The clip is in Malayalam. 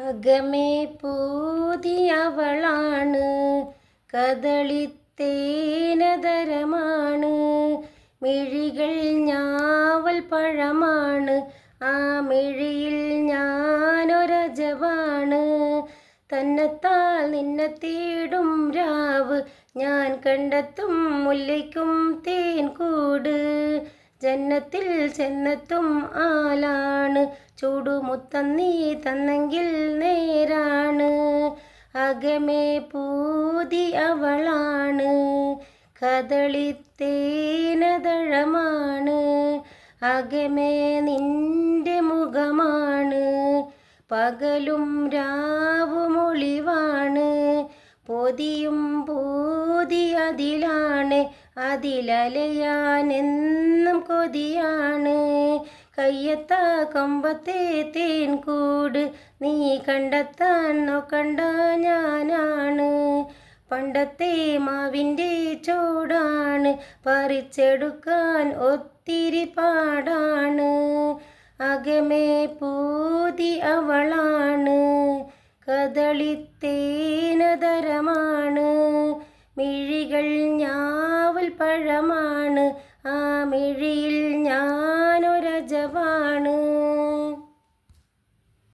അകമേ പൂതിയവളാണ്, കദളിത്തേനതരമാണ്, മിഴികൾ ഞാവൽ പഴമാണ്, ആ മിഴിയിൽ ഞാനൊരജവാണ്. തന്നെത്താൽ നിന്നെ തേടും രാവ്, ഞാൻ കണ്ടെത്തും മുല്ലയ്ക്കും തേൻകൂട്. ജന്നത്തിൽ ചെന്നെത്തും ആലാണ്, ചൂടുമുത്തം നീ തന്നെങ്കിൽ നേരാണ്. അകമേ പൂതി അവളാണ്, കദളിത്തേനതഴമാണ്, അകമേ നിന്റെ മുഖമാണ്, പകലും രാവുമൊളിവാണ്. പൊതിയും പൂതി അതിലാണ്, അതിലലയാനെന്നും കൊതിയാണ്. കയ്യെത്താ കൊമ്പത്തെ തേൻകൂട്, നീ കണ്ടെത്താൻ നോക്കണ്ട ഞാനാണ്. പണ്ടത്തെ മാവിൻ്റെ ചോടാണ്, പറിച്ചെടുക്കാൻ ഒത്തിരി പാടാണ്. അകമേ പൂതി അവളാണ്, കദളിത്തേനതരമാണ്, മിഴികൾ ഞാവൽ പഴമാണ്, ആ മിഴിയിൽ ഞാൻ